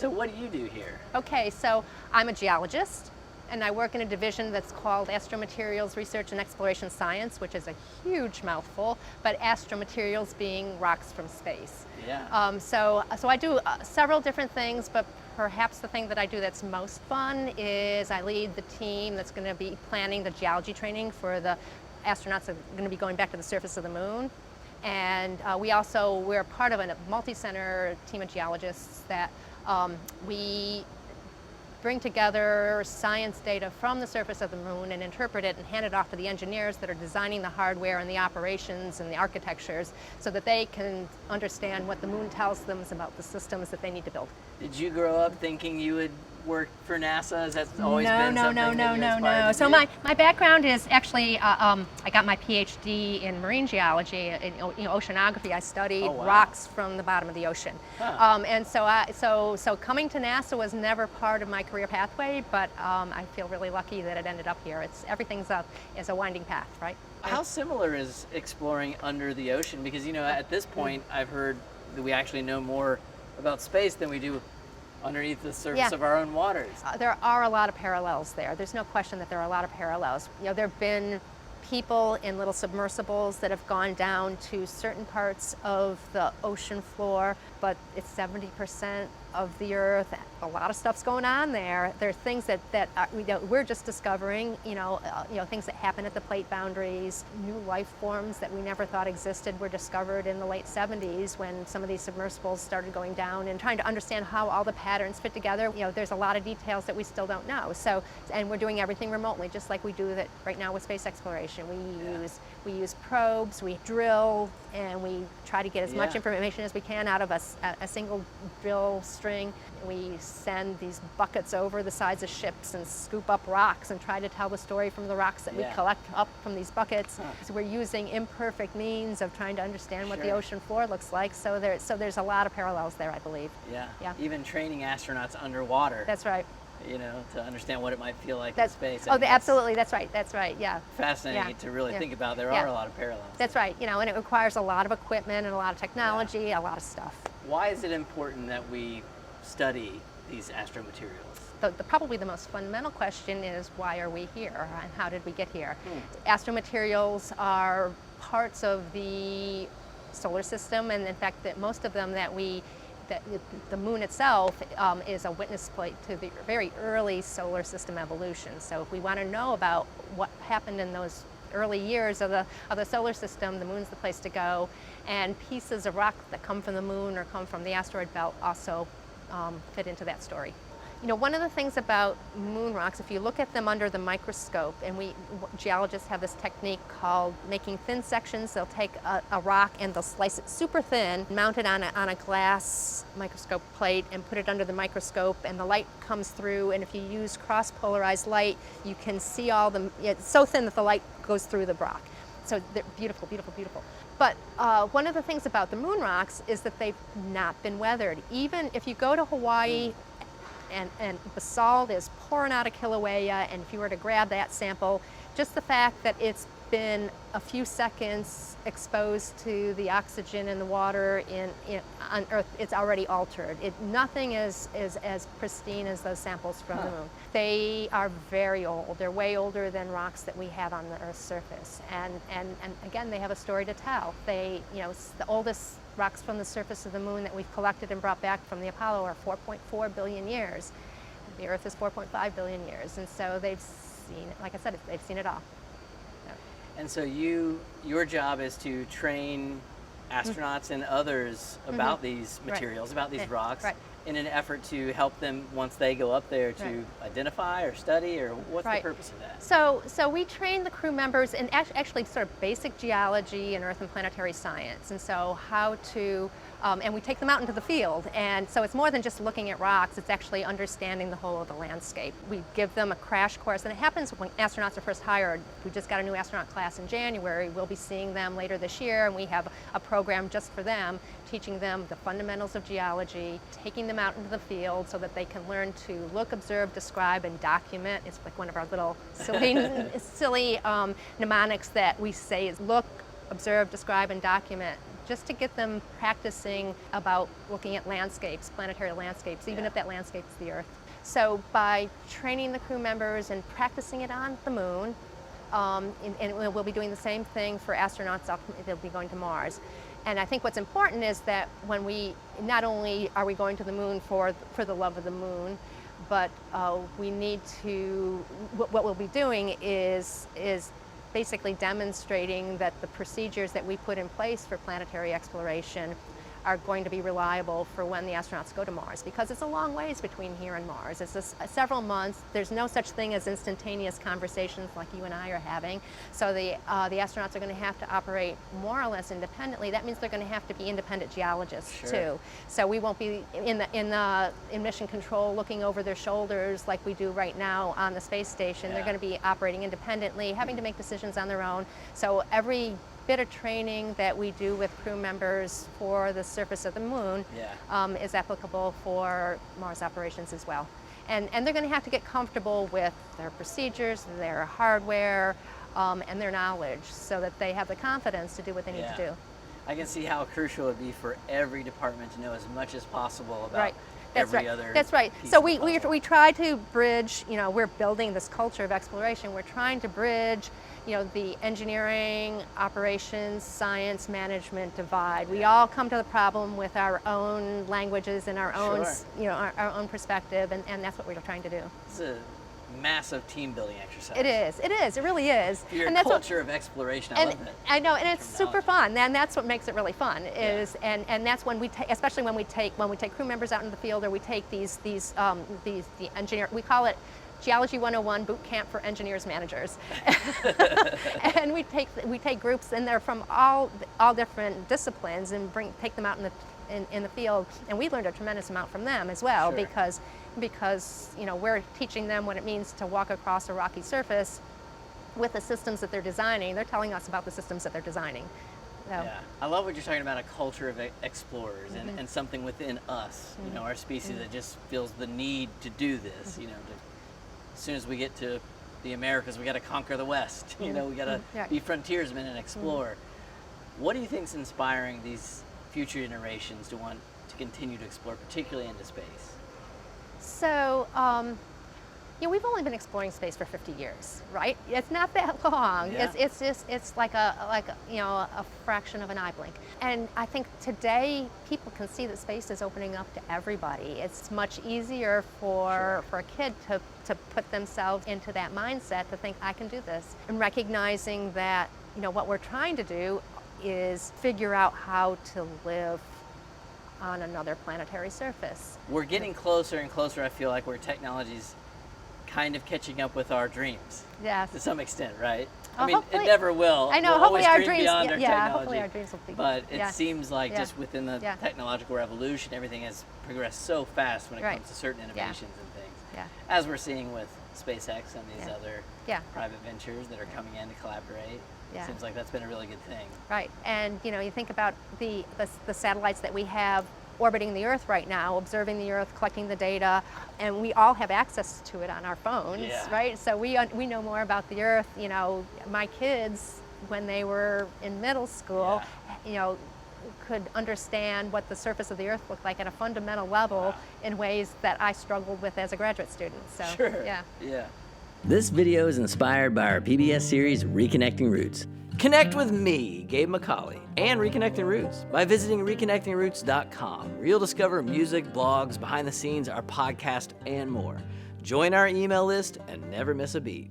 So what do you do here? Okay, so I'm a geologist, and I work in a division that's called Astromaterials Research and Exploration Science, which is a huge mouthful, but astromaterials being rocks from space. Yeah. So I do several different things, but perhaps the thing that I do that's most fun is I lead the team that's going to be planning the geology training for the astronauts that are going to be going back to the surface of the moon. And we're part of a multi-center team of geologists that we bring together science data from the surface of the moon and interpret it and hand it off to the engineers that are designing the hardware and the operations and the architectures so that they can understand what the moon tells them about the systems that they need to build. Did you grow up thinking you would work for NASA? Has that always been No. something that you aspired to So do? my background is actually, I got my PhD in marine geology, in oceanography. I studied Oh, wow. rocks from the bottom of the ocean. Huh. And so coming to NASA was never part of my career pathway, but I feel really lucky that it ended up here. Everything's is a winding path, right? How similar is exploring under the ocean? Because, at this point, I've heard that we actually know more about space than we do underneath the surface of our own waters. There are a lot of parallels there. There's no question that there are a lot of parallels. There have been people in little submersibles that have gone down to certain parts of the ocean floor, but it's 70% of the Earth. A lot of stuff's going on there. There are things that we're just discovering. Things that happen at the plate boundaries. New life forms that we never thought existed were discovered in the late 70s when some of these submersibles started going down and trying to understand how all the patterns fit together. There's a lot of details that we still don't know. And we're doing everything remotely, just like we do that right now with space exploration. We use probes, we drill, and we try to get as much information as we can out of a single drill string. We send these buckets over the sides of ships and scoop up rocks and try to tell the story from the rocks that we collect up from these buckets. So we're using imperfect means of trying to understand what the ocean floor looks like. So there's a lot of parallels there, I believe. Yeah. Even training astronauts underwater. That's right. To understand what it might feel like in space. Absolutely, that's right, yeah. Fascinating to really think about. There are a lot of parallels. That's right, and it requires a lot of equipment and a lot of technology, a lot of stuff. Why is it important that we study these astromaterials? Probably the most fundamental question is, why are we here and how did we get here? Astromaterials are parts of the solar system, and in fact that most of them that the moon itself is a witness plate to the very early solar system evolution. So if we want to know about what happened in those early years of the solar system, the moon's the place to go. And pieces of rock that come from the moon or come from the asteroid belt also fit into that story. One of the things about moon rocks, if you look at them under the microscope, and geologists have this technique called making thin sections. They'll take a rock and they'll slice it super thin, mount it on a glass microscope plate and put it under the microscope, and the light comes through, and if you use cross-polarized light, you can see it's so thin that the light goes through the rock. So they're beautiful, beautiful, beautiful. But one of the things about the moon rocks is that they've not been weathered. Even if you go to Hawaii, and basalt is pouring out of Kilauea, and if you were to grab that sample, just the fact that it's been a few seconds exposed to the oxygen in the water on Earth, it's already altered. Nothing is as pristine as those samples from the moon. They are very old. They're way older than rocks that we have on the Earth's surface. And again, they have a story to tell. The oldest rocks from the surface of the moon that we've collected and brought back from the Apollo are 4.4 billion years. The Earth is 4.5 billion years. And so they've seen it, like I said, they've seen it all. And so your job is to train astronauts and others about these materials, about these rocks, in an effort to help them once they go up there to identify or study, or what's the purpose of that? So we train the crew members in actually sort of basic geology and earth and planetary science, and so how to and we take them out into the field, and so it's more than just looking at rocks, it's actually understanding the whole of the landscape. We give them a crash course, and it happens when astronauts are first hired. We just got a new astronaut class in January. We'll be seeing them later this year, and we have a program just for them, teaching them the fundamentals of geology, taking them out into the field so that they can learn to look, observe, describe, and document. It's like one of our little silly mnemonics that we say is look, observe, describe, and document. just to get them practicing about looking at landscapes, planetary landscapes, even if that landscape's the Earth. So by training the crew members and practicing it on the moon, and we'll be doing the same thing for astronauts, they'll be going to Mars. And I think what's important is that when not only are we going to the moon for the love of the moon, but we need to, what we'll be doing is basically demonstrating that the procedures that we put in place for planetary exploration are going to be reliable for when the astronauts go to Mars, because it's a long ways between here and Mars. It's several months. There's no such thing as instantaneous conversations like you and I are having. So the astronauts are going to have to operate more or less independently. That means they're going to have to be independent geologists too. So we won't be in mission control looking over their shoulders like we do right now on the space station. They're going to be operating independently, having to make decisions on their own. So every bit of training that we do with crew members for the surface of the moon is applicable for Mars operations as well. And they're going to have to get comfortable with their procedures, their hardware, and their knowledge so that they have the confidence to do what they need to do. I can see how crucial it would be for every department to know as much as possible about every other That's right. So we try to bridge, we're building this culture of exploration. We're trying to bridge the engineering, operations, science, management divide. We all come to the problem with our own languages and our own, our own perspective, and that's what we're trying to do. It's a massive team building exercise. It is, it really is. Your culture of exploration, I love it. I know, and it's super fun, and that's what makes it really fun, and that's when we take, especially when we take crew members out in the field, or we take the engineer, we call it Geology 101 boot camp for engineers managers. And we take groups, and they're from all different disciplines, and take them out in the field, and we learned a tremendous amount from them as well, because we're teaching them what it means to walk across a rocky surface with the systems that they're designing. They're telling us about the systems that they're designing. So. Yeah, I love what you're talking about, a culture of explorers, and something within us, our species that just feels the need to do this, as soon as we get to the Americas, we got to conquer the West. We got to be frontiersmen and explore. What do you think's inspiring these future generations to want to continue to explore, particularly into space? So, we've only been exploring space for 50 years, right? It's not that long. Yeah. It's like a fraction of an eye blink. And I think today people can see that space is opening up to everybody. It's much easier for a kid to put themselves into that mindset to think, I can do this. And recognizing that, what we're trying to do is figure out how to live on another planetary surface. We're getting closer and closer, I feel like, where technology's kind of catching up with our dreams. Yes. To some extent, right? Oh, I mean, it never will. I know, we'll hopefully always our dream dreams, beyond our technology. Hopefully our dreams will be. But it seems like just within the Yeah. technological revolution, everything has progressed so fast when it comes to certain innovations and things. Yeah. As we're seeing with SpaceX and these other Yeah. private ventures that are coming in to collaborate. Yeah. Seems like that's been a really good thing. Right, and you think about the satellites that we have orbiting the Earth right now, observing the Earth, collecting the data, and we all have access to it on our phones, right? So we know more about the Earth. My kids, when they were in middle school, could understand what the surface of the Earth looked like at a fundamental level in ways that I struggled with as a graduate student. So, yeah. This video is inspired by our PBS series, Reconnecting Roots. Connect with me, Gabe McCauley, and Reconnecting Roots by visiting reconnectingroots.com, where you'll discover music, blogs, behind the scenes, our podcast, and more. Join our email list and never miss a beat.